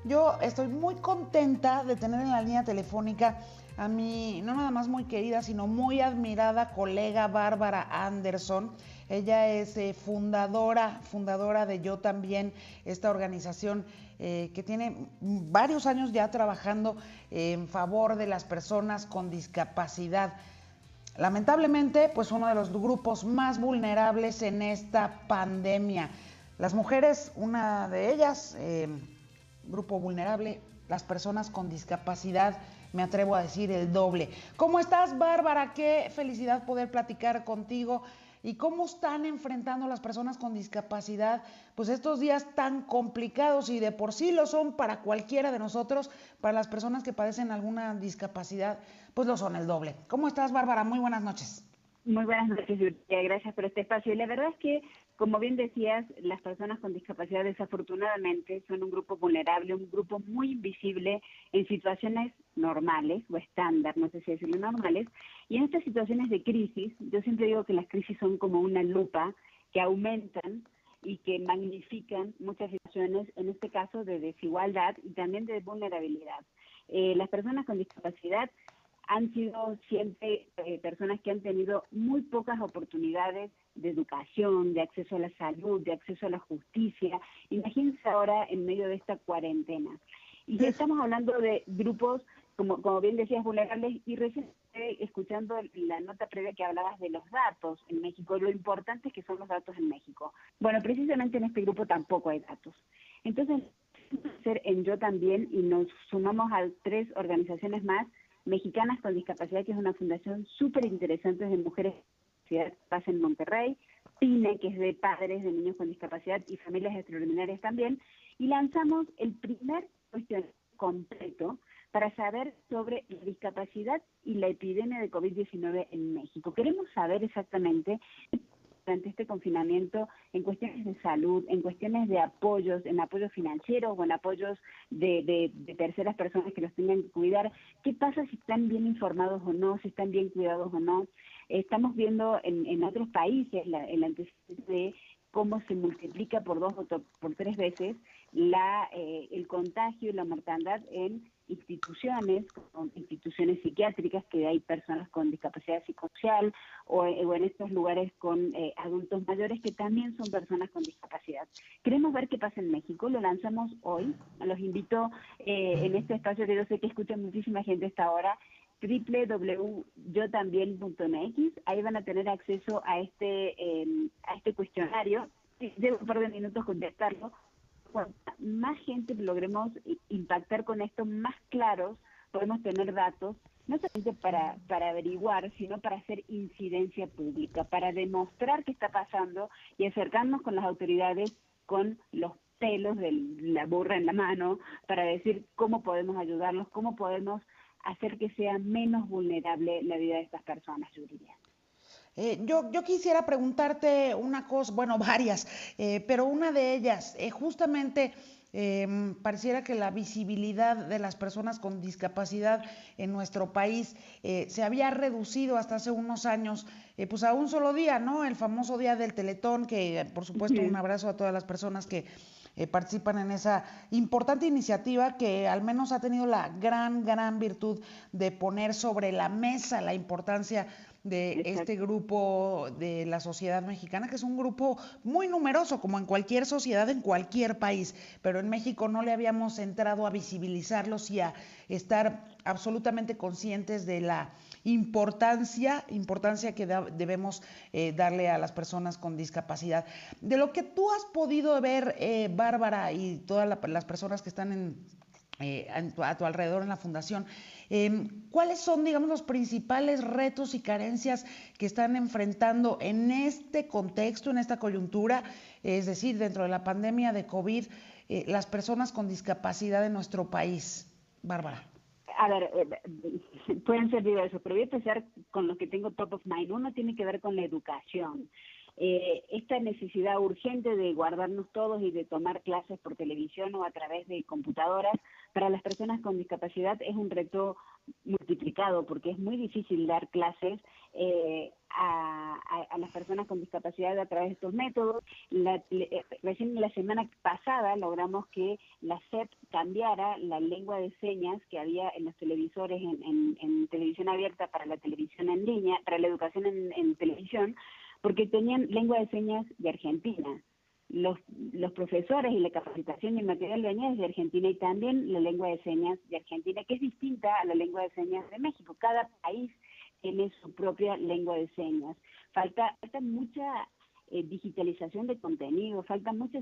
Yo estoy muy contenta de tener en la línea telefónica a mi, no nada más muy querida, sino muy admirada colega Bárbara Anderson. Ella es fundadora de Yo También, esta organización que tiene varios años ya trabajando en favor de las personas con discapacidad. Lamentablemente, pues uno de los grupos más vulnerables en esta pandemia. Las mujeres, una de ellas, grupo vulnerable, las personas con discapacidad, me atrevo a decir el doble. ¿Cómo estás, Bárbara? Qué felicidad poder platicar contigo. ¿Y cómo están enfrentando las personas con discapacidad pues estos días tan complicados y de por sí lo son para cualquiera de nosotros, para las personas que padecen alguna discapacidad, pues lo son el doble? ¿Cómo estás, Bárbara? Muy buenas noches. Muy buenas noches, Yuridia. Gracias por este espacio. Y la verdad es que, como bien decías, las personas con discapacidad desafortunadamente son un grupo vulnerable, un grupo muy invisible en situaciones normales o estándar, no sé si decirlo normales. Y en estas situaciones de crisis, yo siempre digo que las crisis son como una lupa que aumentan y que magnifican muchas situaciones, en este caso de desigualdad y también de vulnerabilidad. Las personas con discapacidad han sido siempre personas que han tenido muy pocas oportunidades de educación, de acceso a la salud, de acceso a la justicia. Imagínense ahora en medio de esta cuarentena. Y ya estamos hablando de grupos, como bien decías, vulnerables, y recién escuchando la nota previa que hablabas de los datos en México, lo importante que son los datos en México. Bueno, precisamente en este grupo tampoco hay datos. Entonces, hacer en Yo También, y nos sumamos a 3 organizaciones más, Mexicanas con Discapacidad, que es una fundación súper interesante de mujeres con discapacidad, pasa en Monterrey, PINE, que es de padres de niños con discapacidad y familias extraordinarias también, y lanzamos el primer cuestionario completo para saber sobre la discapacidad y la epidemia de COVID-19 en México. Queremos saber exactamente durante este confinamiento en cuestiones de salud, en cuestiones de apoyos, en apoyos financieros o en apoyos de terceras personas que los tengan que cuidar. ¿Qué pasa si están bien informados o no, si están bien cuidados o no? Estamos viendo en otros países el antecedente de cómo se multiplica por 2 o por 3 veces el contagio y la mortandad en instituciones psiquiátricas, que hay personas con discapacidad psicosocial, o en estos lugares con adultos mayores que también son personas con discapacidad. Queremos ver qué pasa en México, lo lanzamos hoy. Los invito en este espacio que yo sé que escucha muchísima gente a esta hora, www.yotambien.mx. Ahí van a tener acceso a este cuestionario. Llevo un par de minutos contestarlo. Cuanta más gente logremos impactar con esto, más claros podemos tener datos, no solamente para averiguar, sino para hacer incidencia pública, para demostrar qué está pasando y acercarnos con las autoridades con los pelos de la burra en la mano, para decir cómo podemos ayudarlos, cómo podemos hacer que sea menos vulnerable la vida de estas personas, yo diría. Yo quisiera preguntarte una cosa, bueno, varias, pero una de ellas, justamente pareciera que la visibilidad de las personas con discapacidad en nuestro país se había reducido hasta hace unos años, pues a un solo día, ¿no? El famoso día del Teletón, que por supuesto un abrazo a todas las personas que participan en esa importante iniciativa que al menos ha tenido la gran virtud de poner sobre la mesa la importancia de este Exacto. grupo de la sociedad mexicana, que es un grupo muy numeroso, como en cualquier sociedad, en cualquier país, pero en México no le habíamos entrado a visibilizarlos y a estar absolutamente conscientes de la importancia que debemos darle a las personas con discapacidad. De lo que tú has podido ver, Bárbara, y todas las personas que están a tu alrededor en la fundación, ¿cuáles son, digamos, los principales retos y carencias que están enfrentando en este contexto, en esta coyuntura, es decir, dentro de la pandemia de COVID, las personas con discapacidad en nuestro país? Bárbara. A ver, pueden ser diversos, pero voy a empezar con lo que tengo top of mind. Uno tiene que ver con la educación. Esta necesidad urgente de guardarnos todos y de tomar clases por televisión o a través de computadoras Para las personas con discapacidad es un reto multiplicado porque es muy difícil dar clases a las personas con discapacidad a través de estos métodos. Recién la semana pasada logramos que la SEP cambiara la lengua de señas que había en los televisores, en televisión abierta para la televisión en línea, para la educación en televisión, porque tenían lengua de señas de Argentina. Los profesores y la capacitación y el material venía desde Argentina, y también la lengua de señas de Argentina, que es distinta a la lengua de señas de México. Cada país tiene su propia lengua de señas. Falta mucha digitalización de contenido, falta mucha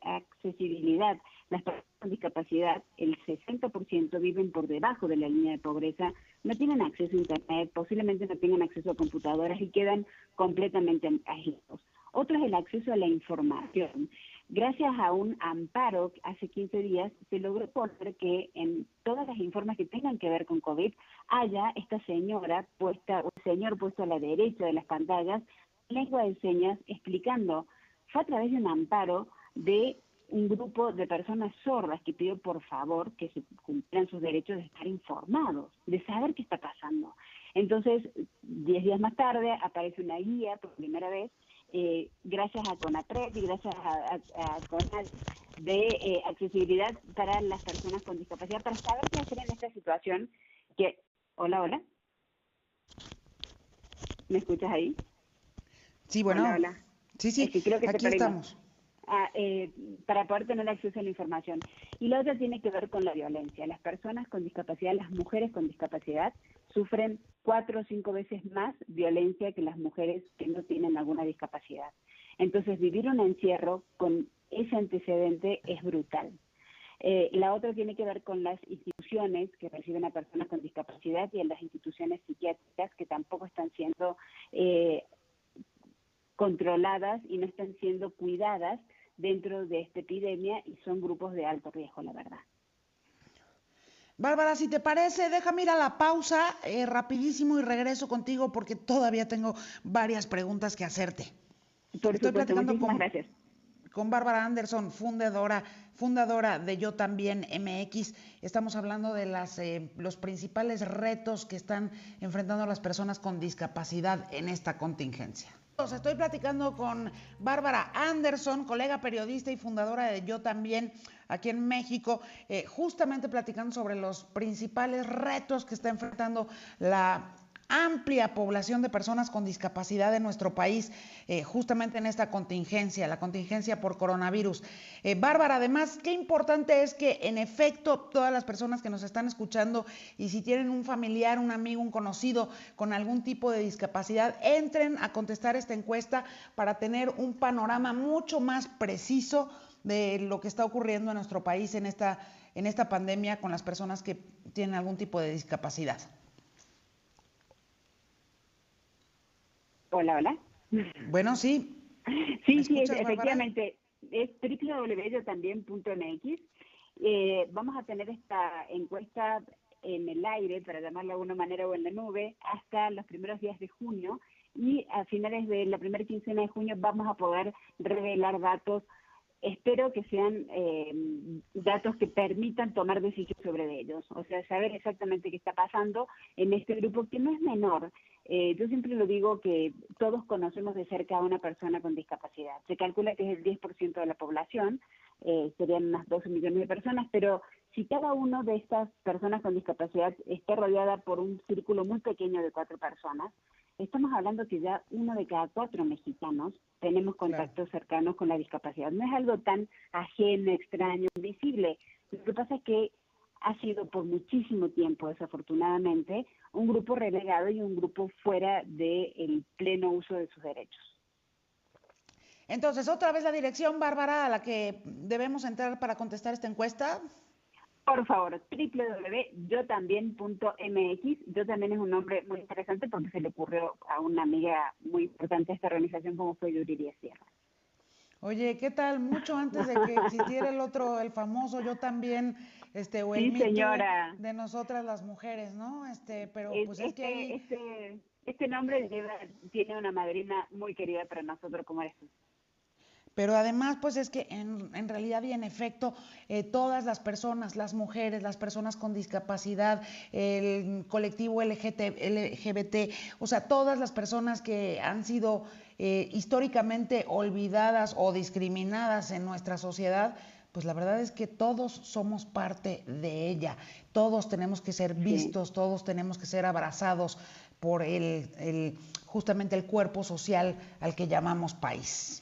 accesibilidad. Las personas con discapacidad, el 60% viven por debajo de la línea de pobreza, no tienen acceso a Internet, posiblemente no tengan acceso a computadoras y quedan completamente aislados. Otro es el acceso a la información. Gracias a un amparo hace 15 días se logró poner que en todas las informes que tengan que ver con COVID haya esta señora puesta o el señor puesto a la derecha de las pantallas, lengua de señas, explicando. Fue a través de un amparo de un grupo de personas sordas que pidió por favor que se cumplieran sus derechos de estar informados, de saber qué está pasando. Entonces, 10 días más tarde aparece una guía por primera vez, gracias a CONAPRED y gracias a CONAD, de accesibilidad para las personas con discapacidad, para saber qué hacer en esta situación. Hola, ¿me escuchas ahí? Sí, bueno. Hola. Sí, Creo que aquí estamos. Para poder tener acceso a la información. Y la otra tiene que ver con la violencia. Las personas con discapacidad, las mujeres con discapacidad, sufren 4 o 5 veces más violencia que las mujeres que no tienen alguna discapacidad. Entonces, vivir un encierro con ese antecedente es brutal. La otra tiene que ver con las instituciones que reciben a personas con discapacidad y en las instituciones psiquiátricas que tampoco están siendo controladas y no están siendo cuidadas dentro de esta epidemia, y son grupos de alto riesgo, la verdad. Bárbara, si te parece, déjame ir a la pausa rapidísimo y regreso contigo porque todavía tengo varias preguntas que hacerte. Por Estoy supuesto, platicando muchísimas gracias. Con Bárbara Anderson, fundadora de Yo También MX. Estamos hablando de los principales retos que están enfrentando las personas con discapacidad en esta contingencia. Estoy platicando con Bárbara Anderson, colega periodista y fundadora de Yo También aquí en México, justamente platicando sobre los principales retos que está enfrentando la amplia población de personas con discapacidad en nuestro país, justamente en esta contingencia, la contingencia por coronavirus. Bárbara, además, qué importante es que en efecto todas las personas que nos están escuchando, y si tienen un familiar, un amigo, un conocido con algún tipo de discapacidad, entren a contestar esta encuesta para tener un panorama mucho más preciso de lo que está ocurriendo en nuestro país en esta pandemia con las personas que tienen algún tipo de discapacidad. Hola. Bueno, sí. Sí, escuchas, efectivamente. Es www.también.mx. Vamos a tener esta encuesta en el aire, para llamarla de alguna manera, o en la nube, hasta los primeros días de junio, y a finales de la primera quincena de junio vamos a poder revelar datos. Espero que sean datos que permitan tomar decisiones sobre ellos, o sea, saber exactamente qué está pasando en este grupo que no es menor. Yo siempre lo digo que todos conocemos de cerca a una persona con discapacidad. Se calcula que es el 10% de la población, serían unas 12 millones de personas, pero si cada una de estas personas con discapacidad está rodeada por un círculo muy pequeño de 4 personas, estamos hablando que ya 1 de cada 4 mexicanos tenemos contactos cercanos con la discapacidad. No es algo tan ajeno, extraño, invisible. Lo que pasa es que ha sido por muchísimo tiempo, desafortunadamente, un grupo relegado y un grupo fuera del pleno uso de sus derechos. Entonces, otra vez la dirección, Bárbara, a la que debemos entrar para contestar esta encuesta. Por favor, www.yotambién.mx. Yo también es un nombre muy interesante porque se le ocurrió a una amiga muy importante de esta organización como fue Yuriria Sierra. Oye, ¿qué tal? Mucho antes de que existiera el famoso Yo También, o el Sí, Me Too señora. de nosotras las mujeres, ¿no? Pero pues es que ahí... Este nombre tiene una madrina muy querida para nosotros como eres tú. Pero además, pues es que en realidad y en efecto, todas las personas, las mujeres, las personas con discapacidad, el colectivo LGBT, o sea, todas las personas que han sido históricamente olvidadas o discriminadas en nuestra sociedad, pues la verdad es que todos somos parte de ella, todos tenemos que ser Sí. vistos, todos tenemos que ser abrazados por justamente el cuerpo social al que llamamos país.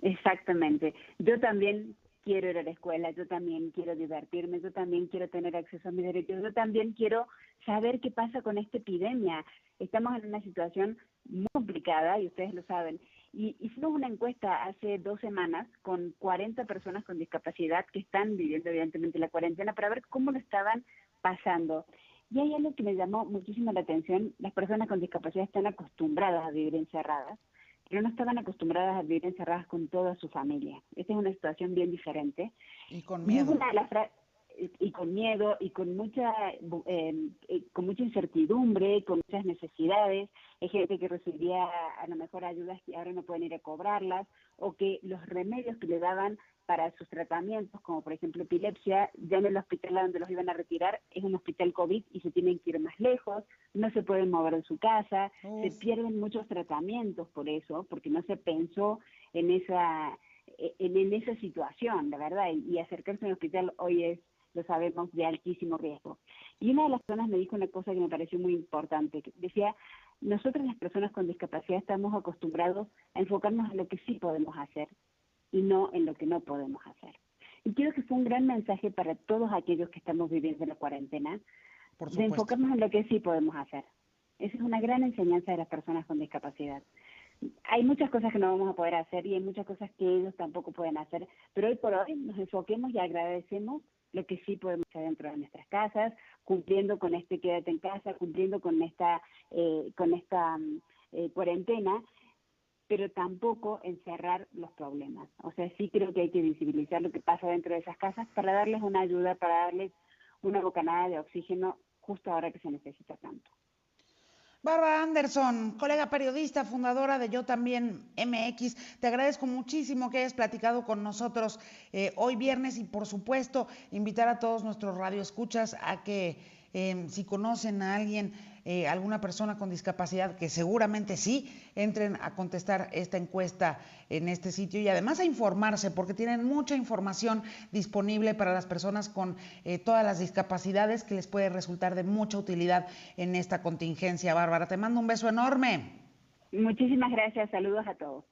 Exactamente. Yo también quiero ir a la escuela, yo también quiero divertirme, yo también quiero tener acceso a mis derechos, yo también quiero saber qué pasa con esta epidemia. Estamos en una situación muy complicada y ustedes lo saben. Y hicimos una encuesta hace 2 semanas con 40 personas con discapacidad que están viviendo evidentemente la cuarentena para ver cómo lo estaban pasando. Y hay algo que me llamó muchísimo la atención. Las personas con discapacidad están acostumbradas a vivir encerradas, pero no estaban acostumbradas a vivir encerradas con toda su familia. Esta es una situación bien diferente. Y con Y miedo. una de las y con miedo y con mucha incertidumbre, con muchas necesidades. Hay gente que recibía a lo mejor ayudas que ahora no pueden ir a cobrarlas, o que los remedios que le daban para sus tratamientos, como por ejemplo epilepsia, ya en el hospital a donde los iban a retirar es un hospital COVID y se tienen que ir más lejos, no se pueden mover de su casa, se Uf. pierden muchos tratamientos por eso, porque no se pensó en esa situación, la verdad, y acercarse a un hospital hoy es, lo sabemos, de altísimo riesgo. Y una de las personas me dijo una cosa que me pareció muy importante, que decía, nosotros las personas con discapacidad estamos acostumbrados a enfocarnos en lo que sí podemos hacer y no en lo que no podemos hacer. Y creo que fue un gran mensaje para todos aquellos que estamos viviendo la cuarentena, Por de supuesto. enfocarnos en lo que sí podemos hacer. Esa es una gran enseñanza de las personas con discapacidad. Hay muchas cosas que no vamos a poder hacer y hay muchas cosas que ellos tampoco pueden hacer, pero hoy por hoy nos enfoquemos y agradecemos lo que sí podemos hacer dentro de nuestras casas, cumpliendo con este quédate en casa, cumpliendo con esta cuarentena, pero tampoco encerrar los problemas. O sea, sí creo que hay que visibilizar lo que pasa dentro de esas casas para darles una ayuda, para darles una bocanada de oxígeno justo ahora que se necesita tanto. Bárbara Anderson, colega periodista, fundadora de Yo También MX, te agradezco muchísimo que hayas platicado con nosotros hoy viernes y por supuesto invitar a todos nuestros radioescuchas a que si conocen a alguien, alguna persona con discapacidad, que seguramente sí, entren a contestar esta encuesta en este sitio y además a informarse porque tienen mucha información disponible para las personas con todas las discapacidades que les puede resultar de mucha utilidad en esta contingencia. Bárbara, te mando un beso enorme. Muchísimas gracias, saludos a todos.